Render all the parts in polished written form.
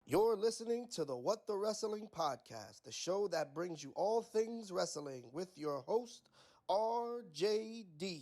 You're listening to the What the Wrestling Podcast, the show that brings you all things wrestling with your host, RJD.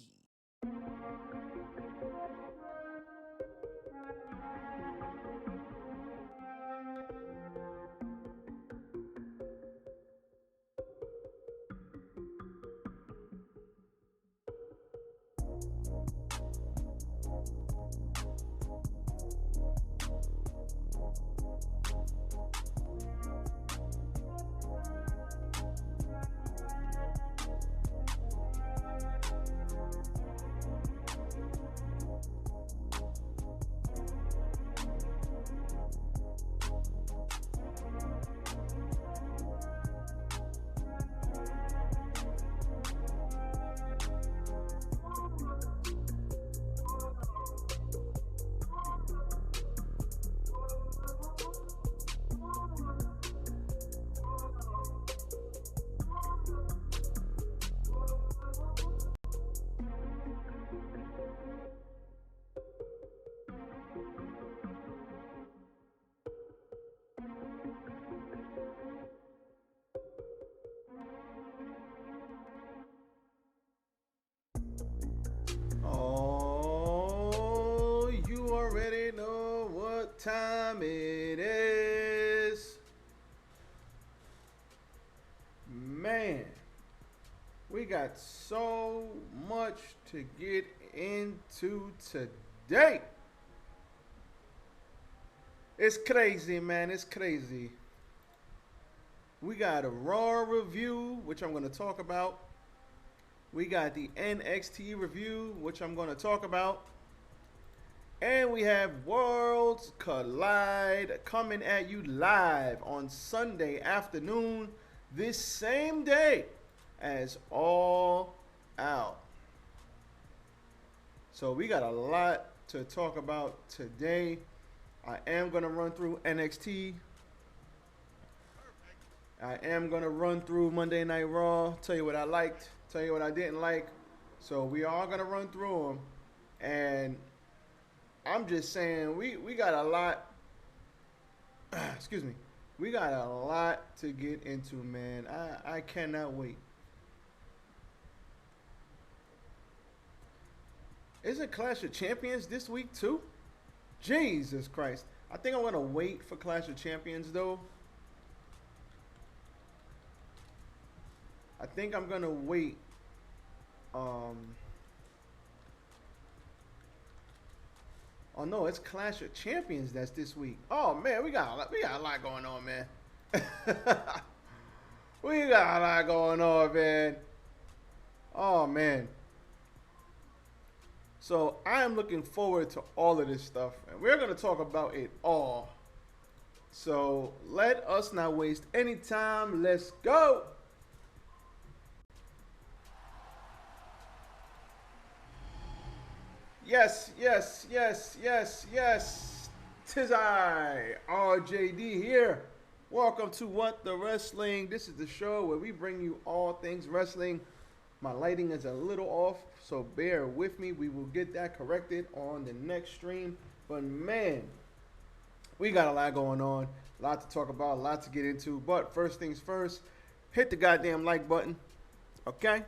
Oh, you already know what time it is. Man, we got so much to get into today. It's crazy, man. It's crazy. We got a Raw review, which I'm going to talk about. We got the NXT review, which I'm going to talk about. And we have Worlds Collide coming at you live on Sunday afternoon, this same day as All Out. So we got a lot to talk about today. I am going to run through NXT. I am going to run through Monday Night Raw, tell you what I liked, tell you what I didn't like. So we are going to run through them. And I'm just saying, we got a lot, excuse me, we got a lot to get into, man. I cannot wait. Isn't Clash of Champions this week too? Jesus Christ. I think I'm going to wait for Clash of Champions though. I think I'm going to wait. Oh no, it's Clash of Champions that's this week. Oh man, we got a lot going on, man. We got a lot going on, man. Oh man. So I am looking forward to all of this stuff, and we're going to talk about it all. So let us not waste any time. Let's go. Yes. Tis I, RJD here. Welcome to What the Wrestling. This is the show where we bring you all things wrestling. My lighting is a little off, so bear with me. We will get that corrected on the next stream. But man, we got a lot going on, a lot to talk about, a lot to get into. But first things first, hit the goddamn like button, okay?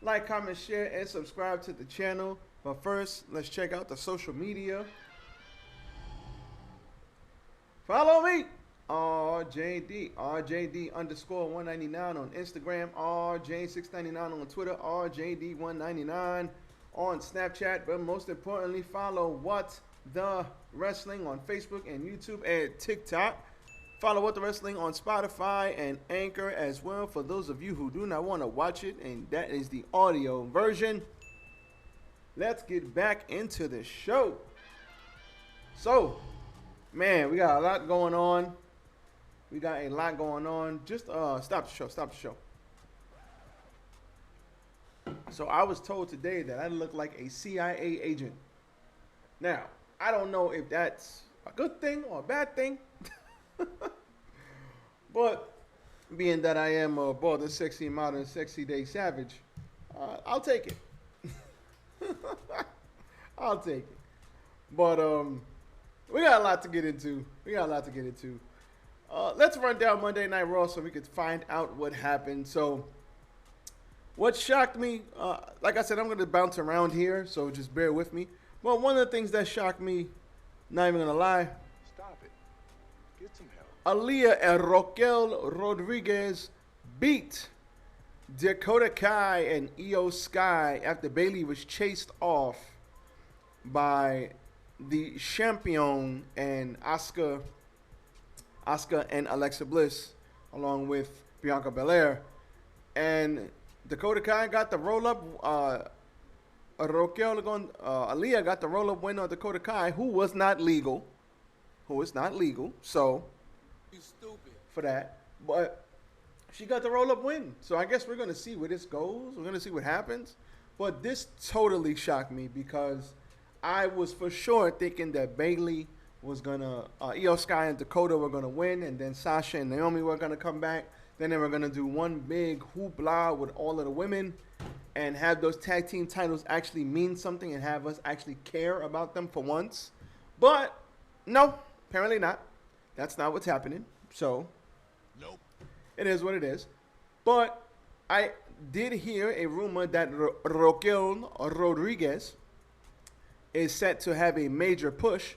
Like, comment, share, and subscribe to the channel. But first, let's check out the social media. Follow me, RJD underscore 199 on Instagram, RJ699 on Twitter, RJD199 on Snapchat. But most importantly, follow What the Wrestling on Facebook and YouTube and TikTok. Follow What the Wrestling on Spotify and Anchor as well for those of you who do not want to watch it, and that is the audio version. Let's get back into the show. So, man, we got a lot going on. Just stop the show. So I was told today that I look like a CIA agent. Now, I don't know if that's a good thing or a bad thing. But being that I am a bald and sexy, modern, sexy day savage, I'll take it. I'll take it. But We got a lot to get into. Let's run down Monday Night Raw so we could find out what happened. So, what shocked me, like I said, I'm going to bounce around here, so just bear with me. Well, one of the things that shocked me, not even going to lie. Stop it. Get some help. Aaliyah and Raquel Rodriguez beat Dakota Kai and Io Sky after Bayley was chased off by the champion and Asuka and Alexa Bliss, along with Bianca Belair. And Dakota Kai got the roll-up. Aaliyah got the roll-up win on Dakota Kai, who was not legal. So, You stupid. for that. But she got the roll-up win. So I guess we're going to see where this goes. We're going to see what happens. But this totally shocked me because I was for sure thinking that Bayley was going to, Io Sky and Dakota were going to win, and then Sasha and Naomi were going to come back. Then they were going to do one big hoopla with all of the women and have those tag team titles actually mean something and have us actually care about them for once. But no, apparently not. That's not what's happening. So, Nope. it is what it is. But I did hear a rumor that Raquel Rodriguez is set to have a major push.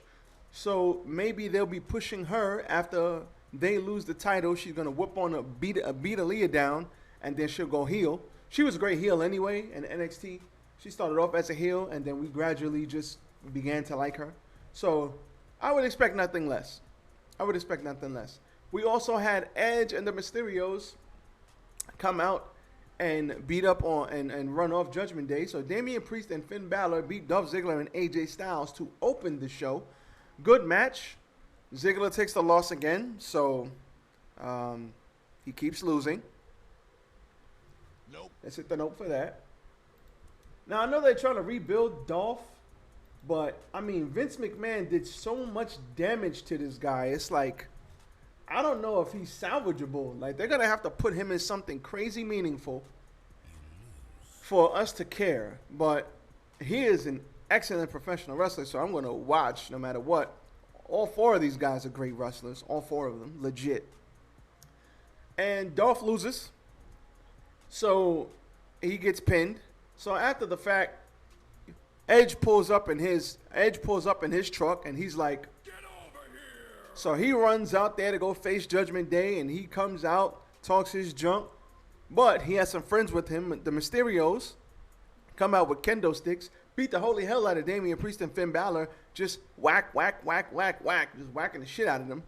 So maybe they'll be pushing her after they lose the title. She's going to whoop on beat Aaliyah down, and then she'll go heel. She was a great heel anyway in NXT. She started off as a heel, and then we gradually just began to like her. So I would expect nothing less. We also had Edge and the Mysterios come out and beat up on and run off Judgment Day. So Damian Priest and Finn Balor beat Dolph Ziggler and AJ Styles to open the show. Good match. Ziggler takes the loss again, so he keeps losing. Nope. Let's hit the note for that. Now, I know they're trying to rebuild Dolph, but, I mean, Vince McMahon did so much damage to this guy. It's like, I don't know if he's salvageable. Like, they're going to have to put him in something crazy meaningful for us to care. But he is an excellent professional wrestler, so I'm going to watch no matter what. All four of these guys are great wrestlers. All four of them, legit. And Dolph loses. So he gets pinned. So after the fact, Edge pulls up in his truck, and he's like, Get over here. so he runs out there to go face Judgment Day, and he comes out, talks his junk, but he has some friends with him. The Mysterios come out with kendo sticks, beat the holy hell out of Damian Priest and Finn Balor, just whack, whack, whack, whack, whack, just whacking the shit out of them.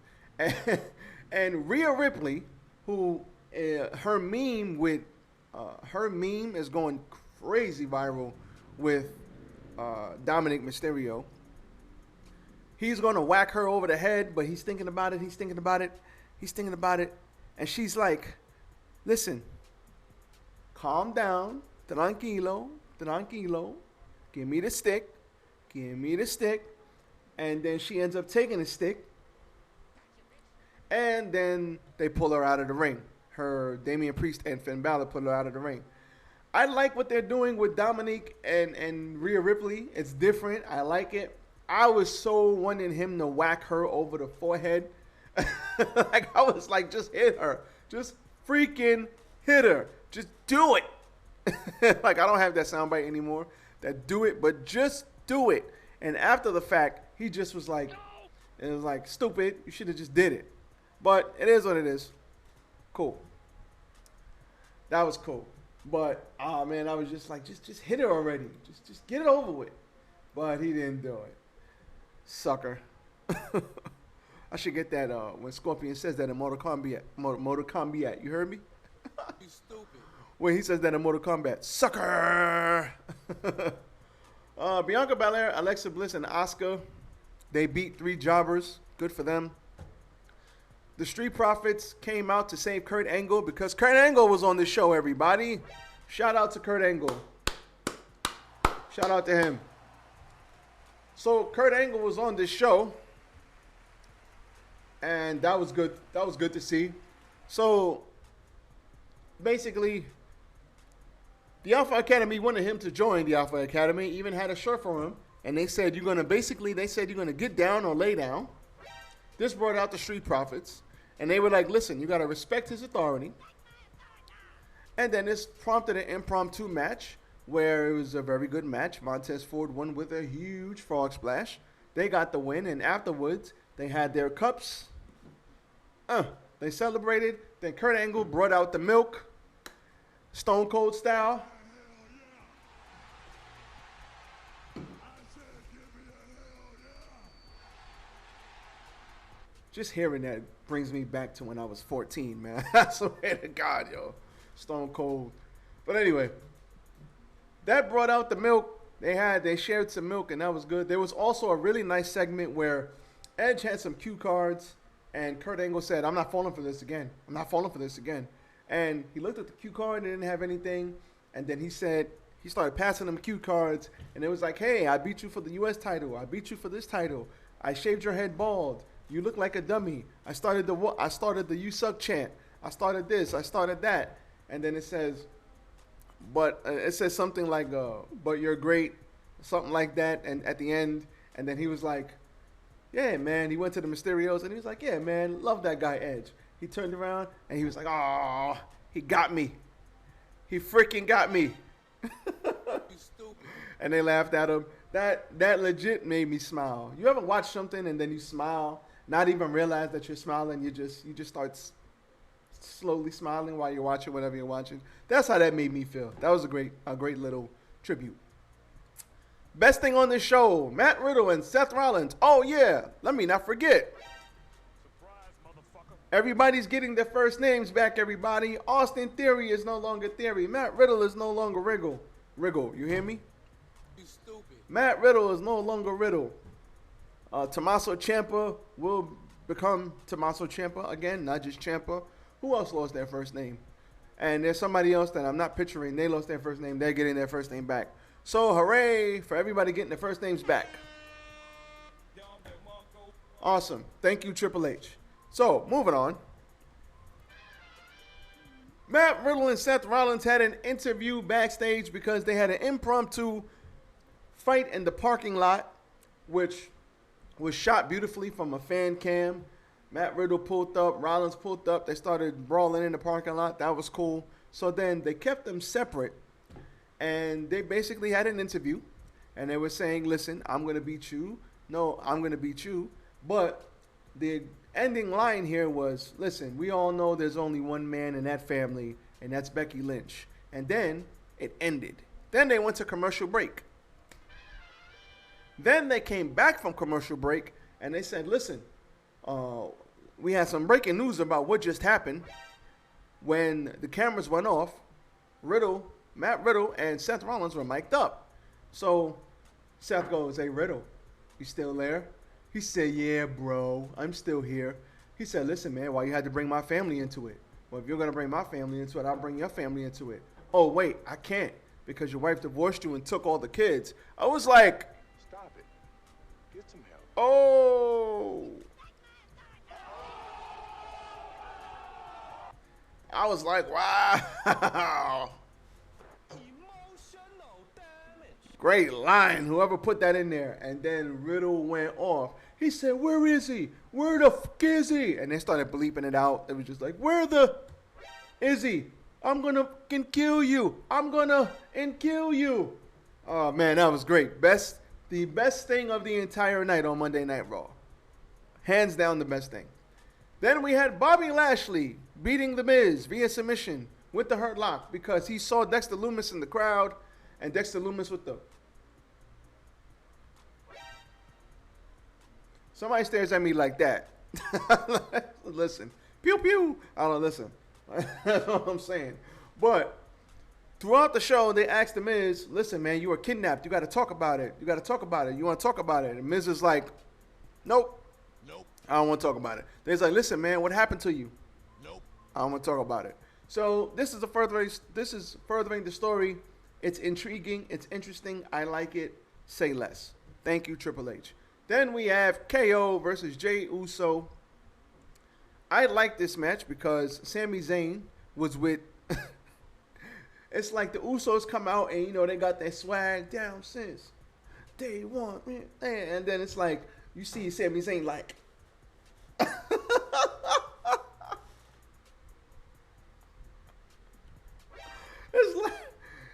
And Rhea Ripley, who her meme is going crazy viral with Dominik Mysterio. He's going to whack her over the head, but he's thinking about it. And she's like, listen, calm down, tranquilo. Give me the stick. And then she ends up taking the stick. And then they pull her out of the ring. Damian Priest and Finn Balor pull her out of the ring. I like what they're doing with Dominik and Rhea Ripley. It's different. I like it. I was so wanting him to whack her over the forehead. Like, I was like, just hit her. Just freaking hit her. Just do it. Like, I don't have that soundbite anymore. That do it, but just do it. And after the fact, he just was like, it was like, stupid. You should have just did it. But it is what it is. Cool. That was cool. But, oh man, I was just like, just hit her already. Just get it over with. But he didn't do it. Sucker. I should get that when Scorpion says that in Mortal Kombat. You heard me? You stupid. When he says that in Mortal Kombat. Sucker! Bianca Belair, Alexa Bliss, and Asuka, they beat 3 jobbers. Good for them. The Street Profits came out to save Kurt Angle because Kurt Angle was on the show, everybody. Shout out to Kurt Angle. Shout out to him. So Kurt Angle was on this show, and that was good. That was good to see. So basically, the Alpha Academy wanted him to join the Alpha Academy, even had a shirt for him. and they said you're gonna get down or lay down. This brought out the Street Profits, and they were like, listen, you gotta respect his authority. And then this prompted an impromptu match where it was a very good match. Montez Ford won with a huge frog splash. They got the win, and afterwards they had their cups. They celebrated. Then Kurt Angle brought out the milk, Stone Cold style. Just hearing that brings me back to when I was 14, man. I swear to God, yo. Stone Cold. But anyway, that brought out the milk. They shared some milk, and that was good. There was also a really nice segment where Edge had some cue cards, and Kurt Angle said, I'm not falling for this again. I'm not falling for this again. And he looked at the cue card and didn't have anything. And then he started passing them cue cards, and it was like, hey, I beat you for the U.S. title. I beat you for this title. I shaved your head bald. You look like a dummy. I started the You Suck chant. I started this. I started that. And then it says, it says something like, but you're great, something like that. And at the end, and then he was like, yeah, man. He went to the Mysterios, and he was like, yeah, man, love that guy Edge. He turned around, and he was like, oh, he got me. He freaking got me. You stupid. And they laughed at him. That legit made me smile. You ever watch something and then you smile, not even realize that you're smiling, you just start slowly smiling while you're watching whatever you're watching? That's how that made me feel. That was a great little tribute. Best thing on this show, Matt Riddle and Seth Rollins. Oh yeah, let me not forget. Everybody's getting their first names back, everybody. Austin Theory is no longer Theory. Matt Riddle is no longer Riddle. You hear me? You stupid. Matt Riddle is no longer Riddle. Tommaso Ciampa will become Tommaso Ciampa again, not just Ciampa. Who else lost their first name? And there's somebody else that I'm not picturing. They lost their first name. They're getting their first name back. So hooray for everybody getting their first names back. Awesome. Thank you, Triple H. So, moving on. Matt Riddle and Seth Rollins had an interview backstage because they had an impromptu fight in the parking lot, which was shot beautifully from a fan cam. Matt Riddle pulled up, Rollins pulled up. They started brawling in the parking lot. That was cool. So then they kept them separate, and they basically had an interview, and they were saying, listen, I'm going to beat you. No, I'm going to beat you. But the ending line here was, listen, we all know there's only one man in that family, and that's Becky Lynch. And then it ended. Then they went to commercial break. Then they came back from commercial break, and they said, listen, we had some breaking news about what just happened. When the cameras went off, Matt Riddle and Seth Rollins were mic'd up. So Seth goes, hey, Riddle, you still there? He said, yeah, bro, I'm still here. He said, listen, man, why you had to bring my family into it? Well, if you're going to bring my family into it, I'll bring your family into it. Oh, wait, I can't because your wife divorced you and took all the kids. I was like, Stop it. Get some help. oh. I was like, wow. Great line, whoever put that in there. And then Riddle went off. He said, where is he? Where the f*** is he? And they started bleeping it out. It was just like, where the is he? I'm going to fucking kill you. I'm going to kill you. Oh, man, that was great. The best thing of the entire night on Monday Night Raw. Hands down the best thing. Then we had Bobby Lashley beating The Miz via submission with the Hurt Lock because he saw Dexter Lumis in the crowd. And Dexter Lumis with the... Somebody stares at me like that. Listen. Pew, pew. I don't listen. That's what I'm saying. But throughout the show, they asked The Miz, listen, man, you were kidnapped. You got to talk about it. You got to talk about it. You want to talk about it? And Miz is like, nope. I don't want to talk about it. They're like, listen, man, what happened to you? Nope. I don't want to talk about it. So this is furthering the story. It's intriguing. It's interesting. I like it. Say less. Thank you, Triple H. Then we have KO versus Jey Uso. I like this match because Sami Zayn was with... It's like the Usos come out and, they got their swag down since. they want me. And then it's like, you see Sami Zayn like.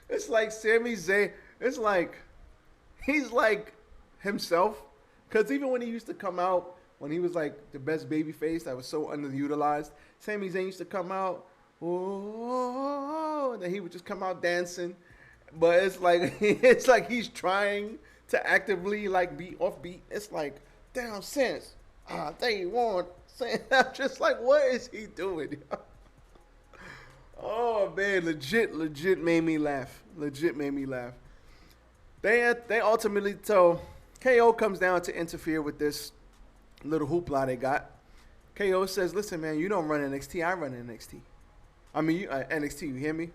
It's like Sami Zayn. It's like he's like himself. Because even when he used to come out, when he was like the best babyface that was so underutilized, Sami Zayn used to come out, oh, and then he would just come out dancing. But it's like he's trying to actively like be offbeat. It's like down sense. They want. I'm just like, what is he doing? Oh man, legit made me laugh. They ultimately tell KO comes down to interfere with this little hoopla they got. KO says, "Listen, man, you don't run NXT. I run NXT. I mean, NXT. You hear me?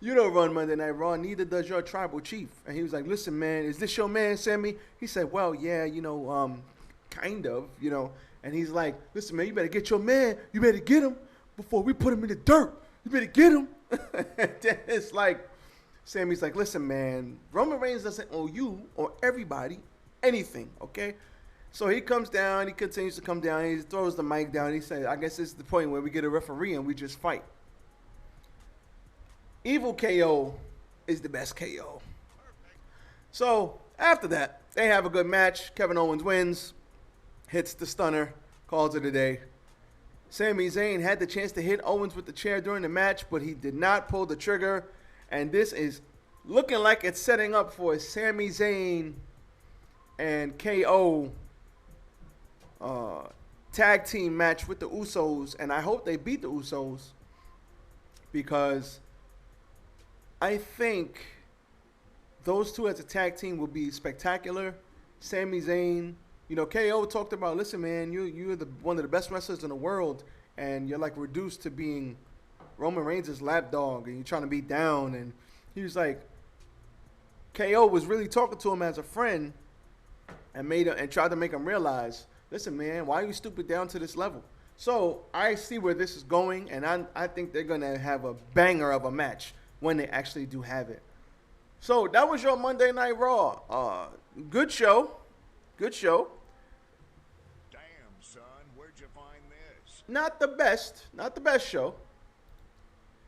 You don't run Monday Night Raw. Neither does your tribal chief." And he was like, "Listen, man, is this your man, Sammy?" He said, "Well, yeah, kind of, And he's like, "Listen, man, you better get your man. You better get him before we put him in the dirt. You better get him." It's like, Sammy's like, "Listen, man, Roman Reigns doesn't owe you or everybody anything, okay?" So he comes down. He continues to come down. He throws the mic down. He says, "I guess this is the point where we get a referee and we just fight." Evil KO is the best KO. So after that, they have a good match. Kevin Owens wins, hits the stunner, calls it a day. Sami Zayn had the chance to hit Owens with the chair during the match, but he did not pull the trigger. And this is looking like it's setting up for a Sami Zayn and KO tag team match with the Usos. And I hope they beat the Usos, because I think those two as a tag team will be spectacular. Sami Zayn, KO talked about, "Listen, man, you're one of the best wrestlers in the world, and you're like reduced to being Roman Reigns' lapdog, and you're trying to be down." And he was like, KO was really talking to him as a friend, and tried to make him realize, "Listen, man, why are you stupid down to this level?" So I see where this is going, and I think they're gonna have a banger of a match when they actually do have it. So that was your Monday Night Raw. Good show. Damn, son, where'd you find this? Not the best show.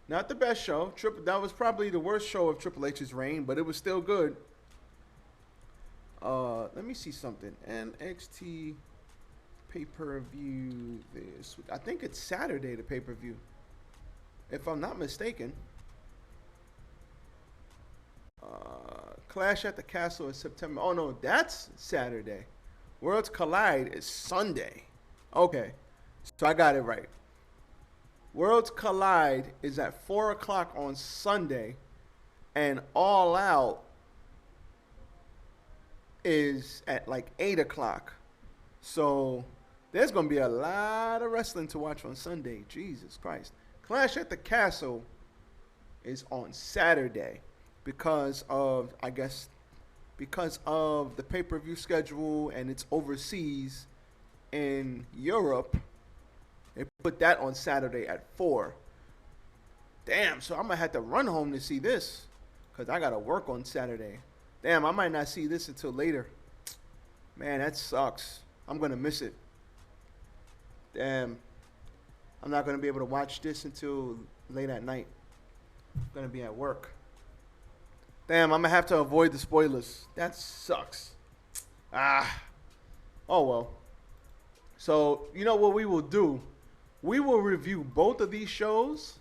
That was probably the worst show of Triple H's reign, but it was still good. Let me see something. NXT pay-per-view this week. I think it's Saturday, the pay-per-view, if I'm not mistaken. Clash at the Castle is September. Oh, no, that's Saturday. Worlds Collide is Sunday. Okay, so I got it right. Worlds Collide is at 4 o'clock on Sunday, and All Out is at like 8 o'clock. So there's going to be a lot of wrestling to watch on Sunday. Jesus Christ. Clash at the Castle is on Saturday, because of the pay-per-view schedule, and it's overseas in Europe. They put that on Saturday at 4. Damn, so I'm going to have to run home to see this, because I got to work on Saturday. Damn, I might not see this until later. Man, that sucks. I'm going to miss it. Damn. I'm not going to be able to watch this until late at night. I'm going to be at work. Damn, I'm going to have to avoid the spoilers. That sucks. Oh, well. So, you know what we will do? We will review both of these shows.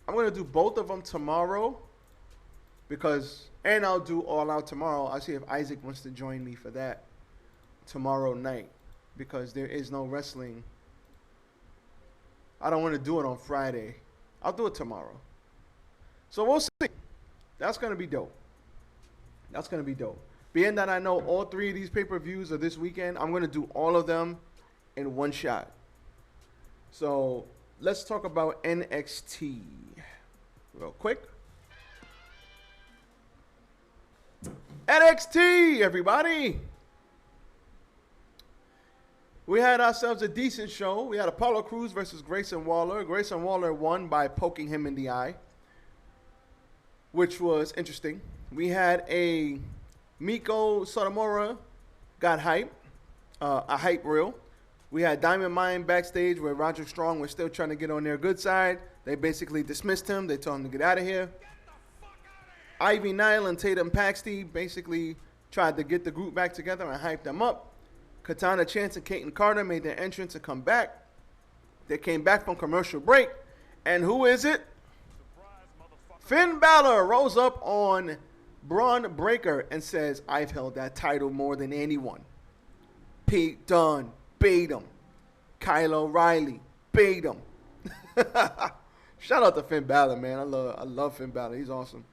I'm going to do both of them tomorrow, and I'll do All Out tomorrow. I'll see if Isaac wants to join me for that tomorrow night, because there is no wrestling. I don't want to do it on Friday. I'll do it tomorrow. So we'll see. That's going to be dope. Being that I know all 3 of these pay-per-views are this weekend, I'm going to do all of them in one shot. So let's talk about NXT real quick. NXT, everybody. We had ourselves a decent show. We had Apollo Crews versus Grayson Waller. Grayson Waller won by poking him in the eye, which was interesting. We had a Miko Sotomura got hype, a hype reel. We had Diamond Mine backstage where Roger Strong was still trying to get on their good side. They basically dismissed him. They told him to get out of here. Ivy Nile and Tatum Paxton basically tried to get the group back together and hype them up. Katana Chance and Kate and Carter made their entrance and come back. They came back from commercial break. And who is it? Finn Balor rose up on Braun Breaker and says, I've held that title more than anyone. Pete Dunne bait him. Kyle O'Reilly bait him. Shout out to Finn Balor, man. I love Finn Balor. He's awesome.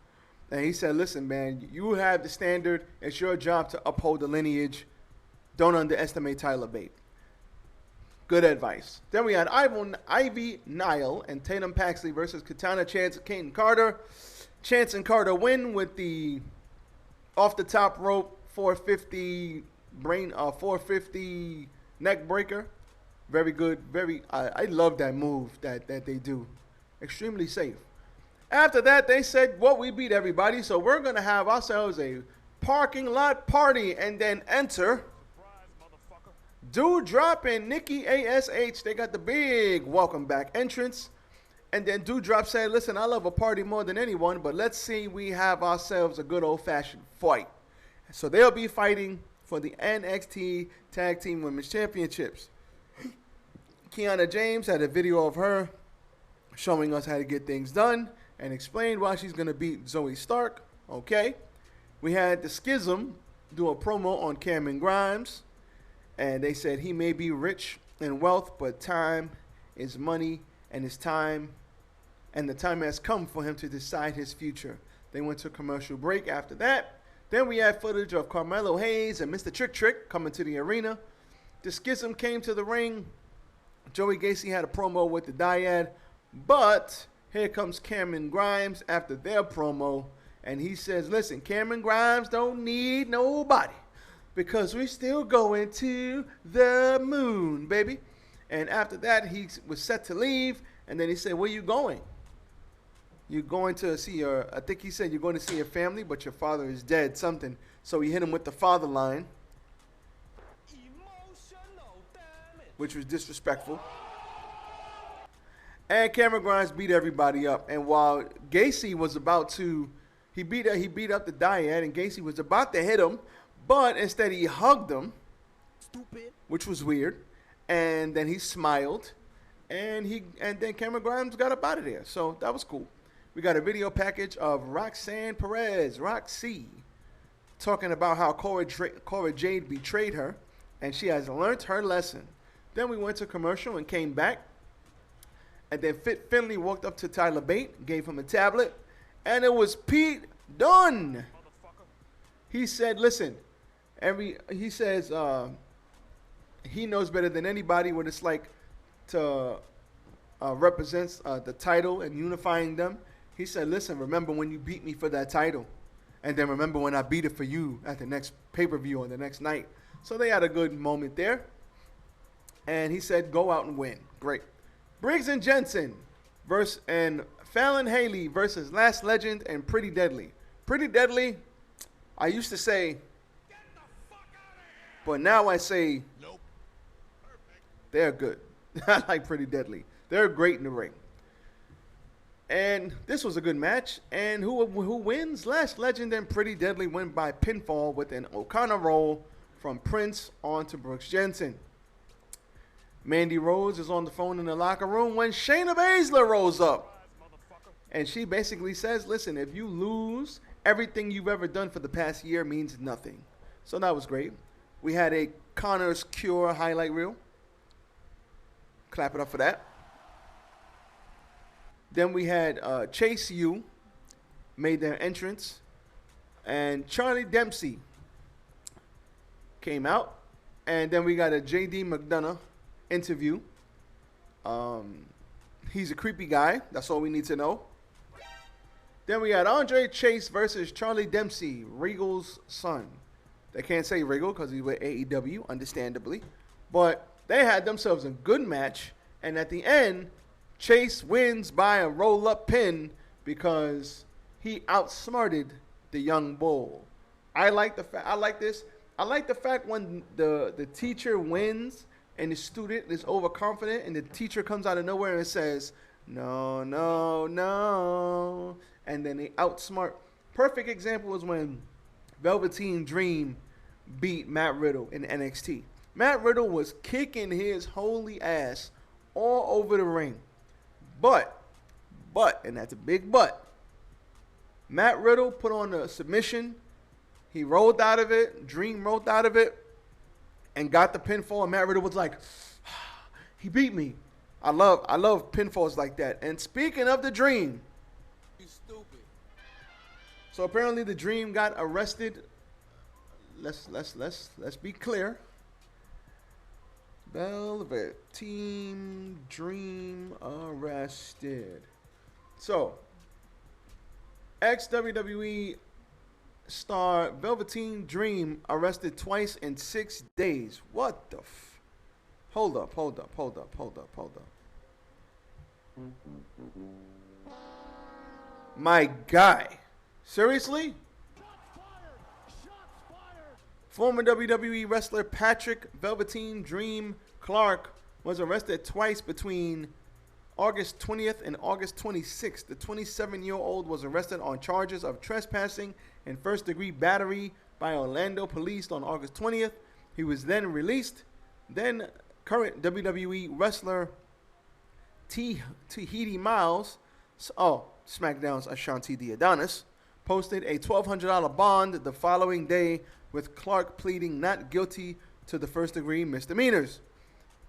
And he said, listen, man, you have the standard. It's your job to uphold the lineage. Don't underestimate Tyler Bate. Good advice. Then we had Ivy Nile and Tatum Paxley versus Katana Chance and Kate and Carter. Chance and Carter win with the off the top rope 450 neck breaker. Very good. I love that move that they do. Extremely safe. After that, they said, well, we beat everybody, so we're going to have ourselves a parking lot party and then enter Doudrop and Nikki ASH. They got the big welcome back entrance. And then Doudrop said, listen, I love a party more than anyone, but let's see we have ourselves a good old-fashioned fight. So they'll be fighting for the NXT Tag Team Women's Championships. Kiana James had a video of her showing us how to get things done and explained why she's going to beat Zoe Stark. Okay. We had the Schism do a promo on Cameron Grimes. And they said he may be rich in wealth, but time is money, and the time has come for him to decide his future. They went to commercial break after that. Then we had footage of Carmelo Hayes and Mr. Trick coming to the arena. The Schism came to the ring. Joey Gacy had a promo with the Dyad, but here comes Cameron Grimes after their promo, and he says, listen, Cameron Grimes don't need nobody, because we're still going to the moon, baby. And after that, he was set to leave. And then he said, where you going? You're going to see I think he said you're going to see your family, but your father is dead, something. So he hit him with the father line, which was disrespectful. And Cameron Grimes beat everybody up. And while Gacy was about to, he beat up the Dyad, and Gacy was about to hit him, but instead he hugged him, stupid, which was weird. And then he smiled, and then Cameron Grimes got up out of there. So that was cool. We got a video package of Roxanne Perez, Roxy, talking about how Cora Jade betrayed her, and she has learned her lesson. Then we went to commercial and came back. And then Finley walked up to Tyler Bate, gave him a tablet, and it was Pete Dunne. He said, listen, he says he knows better than anybody what it's like to represent the title and unifying them. He said, listen, remember when you beat me for that title, and then remember when I beat it for you at the next pay-per-view on the next night. So they had a good moment there. And he said, go out and win. Great. Briggs and Jensen and Fallon Haley versus Last Legend and Pretty Deadly. Pretty Deadly, I used to say, but now I say, nope. They're good. I like Pretty Deadly. They're great in the ring. And this was a good match. And who wins? Last Legend and Pretty Deadly win by pinfall with an O'Connor roll from Prince on to Brooks Jensen. Mandy Rose is on the phone in the locker room when Shayna Baszler rolls up. And she basically says, listen, if you lose, everything you've ever done for the past year means nothing. So that was great. We had a Connor's Cure highlight reel. Clap it up for that. Then we had Chase U made their entrance. And Charlie Dempsey came out. And then we got a J.D. McDonough interview. He's a creepy guy. That's all we need to know. Then we had Andre Chase versus Charlie Dempsey, Regal's son. They can't say Regal because he's with AEW, understandably. But they had themselves a good match. And at the end, Chase wins by a roll-up pin because he outsmarted the young bull. I like the fact. I like this. I like the fact when the teacher wins and the student is overconfident, and the teacher comes out of nowhere and says, "No, no, no," and then they outsmart. Perfect example is when Velveteen Dream beat Matt Riddle in NXT. Matt Riddle was kicking his holy ass all over the ring. But, and that's a big but, Matt Riddle put on a submission. He rolled out of it. Dream rolled out of it and got the pinfall. And Matt Riddle was like, he beat me. I love pinfalls like that. And speaking of the Dream, You stupid. so apparently the Dream got arrested. Let's be clear. Velveteen Dream arrested. So, ex-WWE star Velveteen Dream arrested twice in 6 days. What the f... Hold up. My guy. Seriously? Former WWE wrestler Patrick Velveteen Dream Clark was arrested twice between August 20th and August 26th. The 27-year-old was arrested on charges of trespassing and first-degree battery by Orlando police on August 20th. He was then released. Then current WWE wrestler Tahiti Miles, SmackDown's Ashanti the Adonis, posted a $1,200 bond the following day, with Clark pleading not guilty to the first-degree misdemeanors.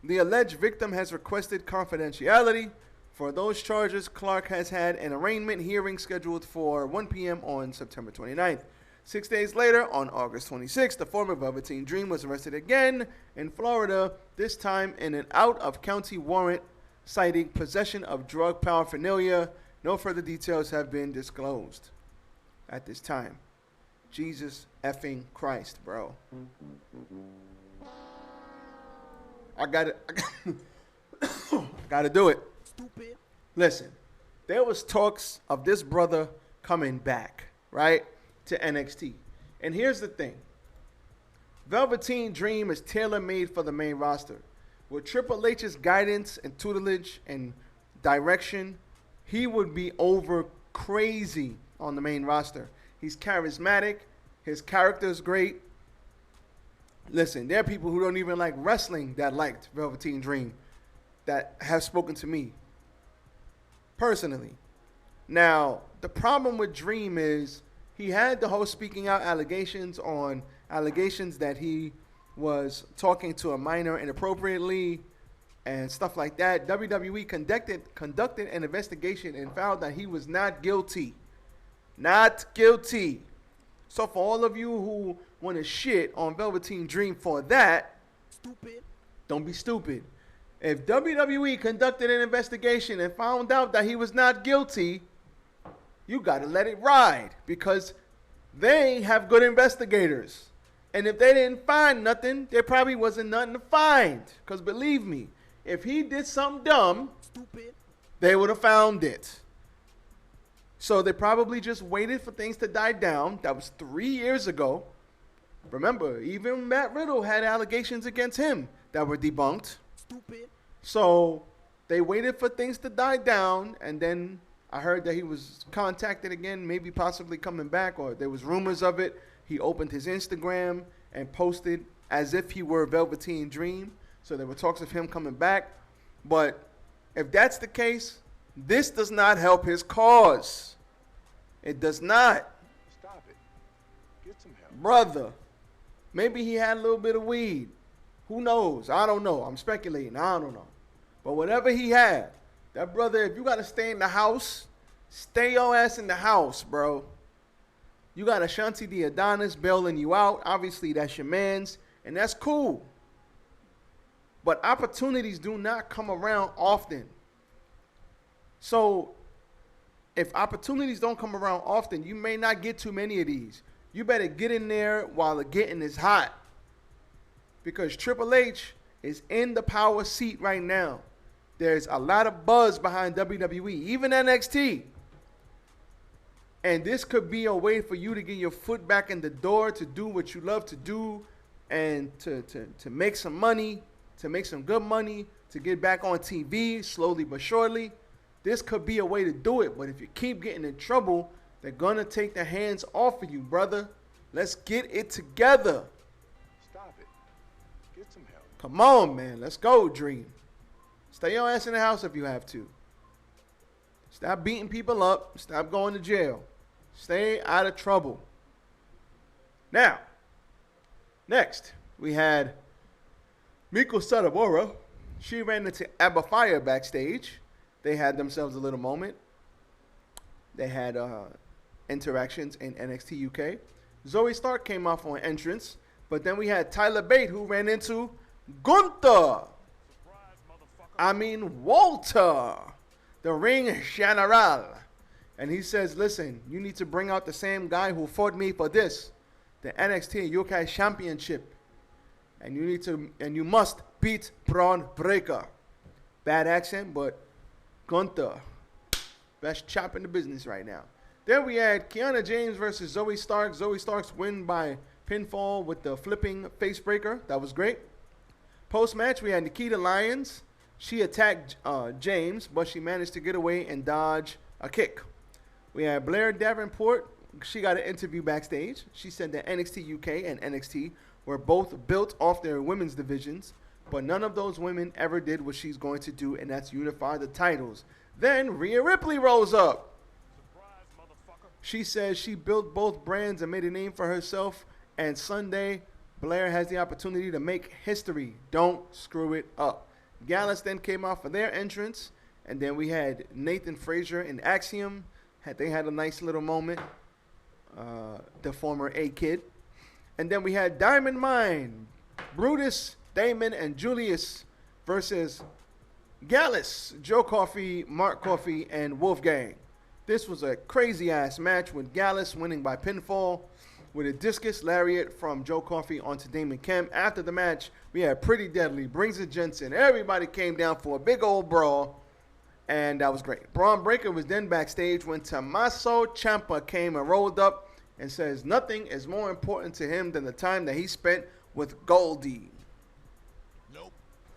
The alleged victim has requested confidentiality. For those charges, Clark has had an arraignment hearing scheduled for 1 p.m. on September 29th. 6 days later, on August 26th, the former Velveteen Dream was arrested again in Florida, this time in an out-of-county warrant citing possession of drug paraphernalia. No further details have been disclosed at this time. Jesus effing Christ, bro. I gotta do it. Stupid. Listen, there was talks of this brother coming back, right, to NXT. And here's the thing. Velveteen Dream is tailor-made for the main roster. With Triple H's guidance and tutelage and direction, he would be over crazy on the main roster. He's charismatic. His character's great. Listen, there are people who don't even like wrestling that liked Velveteen Dream that have spoken to me personally. Now, the problem with Dream is he had the whole speaking out allegations that he was talking to a minor inappropriately and stuff like that. WWE conducted an investigation and found that he was not guilty. Not guilty. So for all of you who want to shit on Velveteen Dream for that, Stupid. don't be stupid. If WWE conducted an investigation and found out that he was not guilty, you got to let it ride because they have good investigators. And if they didn't find nothing, there probably wasn't nothing to find. Because believe me, if he did something dumb, Stupid. they would have found it. So they probably just waited for things to die down. That was 3 years ago. Remember, even Matt Riddle had allegations against him that were debunked. Stupid. So they waited for things to die down, and then I heard that he was contacted again, maybe possibly coming back, or there was rumors of it. He opened his Instagram and posted as if he were Velveteen Dream. So there were talks of him coming back. But if that's the case, this does not help his cause. It does not. Stop it. Get some help. Brother, maybe he had a little bit of weed. Who knows? I don't know. I'm speculating. I don't know. But whatever he had, that brother, if you got to stay in the house, stay your ass in the house, bro. You got Ashanti the Adonis bailing you out. Obviously, that's your man's, and that's cool. But opportunities do not come around often. So if opportunities don't come around often, you may not get too many of these. You better get in there while the getting is hot. Because Triple H is in the power seat right now. There's a lot of buzz behind WWE, even NXT. And this could be a way for you to get your foot back in the door to do what you love to do and to make some money, to make some good money, to get back on TV slowly but surely. This could be a way to do it. But if you keep getting in trouble, they're going to take their hands off of you, brother. Let's get it together. Stop it. Get some help. Come on, man. Let's go, Dream. Stay your ass in the house if you have to. Stop beating people up. Stop going to jail. Stay out of trouble. Now, next, we had Miko Satomura. She ran into Abba Fire backstage. They had themselves a little moment. They had interactions in NXT UK. Zoe Stark came off on entrance. But then we had Tyler Bate, who ran into Walter, the ring general. And he says, listen, you need to bring out the same guy who fought me for this, the NXT UK Championship. And you must beat Braun Breaker. Bad accent, but Gunther, best chop in the business right now. Then we had Kiana James versus Zoe Stark. Zoe Stark's win by pinfall with the flipping face breaker. That was great. Post-match, we had Nikita Lyons. She attacked James, but she managed to get away and dodge a kick. We had Blair Davenport. She got an interview backstage. She said that NXT UK and NXT were both built off their women's divisions, but none of those women ever did what she's going to do, and that's unify the titles. Then Rhea Ripley rolls up. She says she built both brands and made a name for herself, and Sunday, Blair has the opportunity to make history. Don't screw it up. Gallus then came out for their entrance, and then we had Nathan Frazier and Axiom. They had a nice little moment, the former A-Kid. And then we had Diamond Mine, Brutus, Damon, and Julius versus Gallus, Joe Coffey, Mark Coffey, and Wolfgang. This was a crazy-ass match with Gallus winning by pinfall with a discus lariat from Joe Coffey onto Damon Kemp. After the match, we had Pretty Deadly, Brings It Jensen. Everybody came down for a big old brawl, and that was great. Braun Breaker was then backstage when Tommaso Ciampa came and rolled up and says nothing is more important to him than the time that he spent with Goldie. Nope.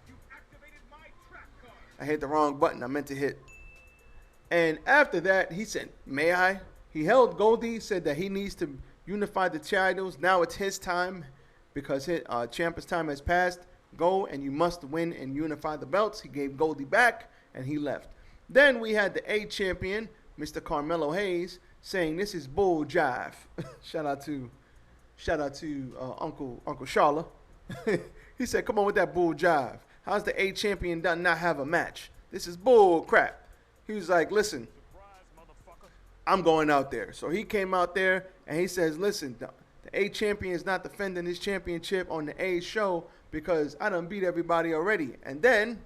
You activated my trap card. I hit the wrong button. I meant to hit. And after that, he said, may I? He held Goldie, said that he needs to unify the titles. Now it's his time because Ciampa's time has passed. Go and you must win and unify the belts. He gave Goldie back and he left. Then we had the A champion, Mr. Carmelo Hayes, saying this is bull jive. shout out to Uncle Charla. He said, come on with that bull jive. How's the A champion not have a match? This is bull crap. He was like, listen, I'm going out there. So he came out there and he says, listen, the A champion is not defending his championship on the A show because I done beat everybody already. And then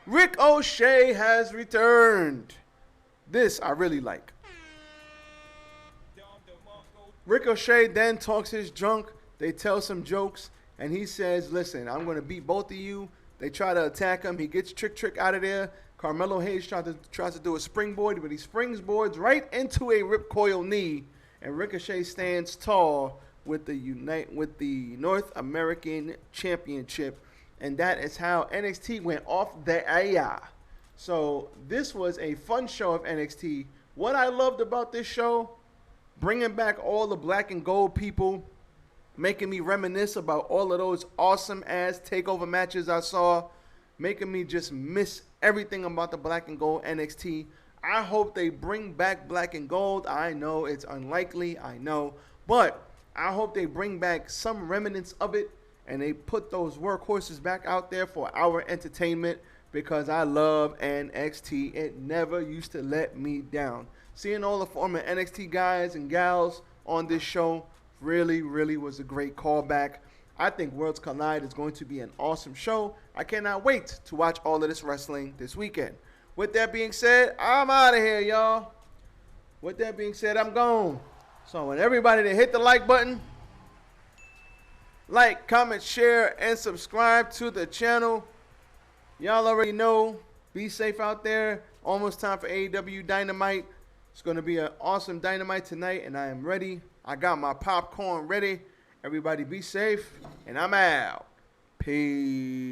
Ricochet has returned. This I really like. Ricochet then talks his junk. They tell some jokes. And he says, listen, I'm going to beat both of you. They try to attack him. He gets Trick out of there. Carmelo Hayes tries to do a springboard, but he springboards right into a ripcoil knee. And Ricochet stands tall with the North American Championship. And that is how NXT went off the air. So this was a fun show of NXT. What I loved about this show, bringing back all the black and gold people, making me reminisce about all of those awesome-ass takeover matches I saw, making me just miss everything about the black and gold NXT. I hope they bring back black and gold. I know it's unlikely, I know. But I hope they bring back some remnants of it and they put those workhorses back out there for our entertainment because I love NXT. It never used to let me down. Seeing all the former NXT guys and gals on this show really was a great callback. I think Worlds Collide is going to be an awesome show. I cannot wait to watch all of this wrestling this weekend. With that being said, I'm out of here, y'all. With that being said, I'm gone. So I want everybody to hit the like button. Like, comment, share, and subscribe to the channel. Y'all already know. Be safe out there. Almost time for AEW Dynamite. It's going to be an awesome Dynamite tonight, and I am ready. I got my popcorn ready. Everybody be safe, and I'm out. Peace.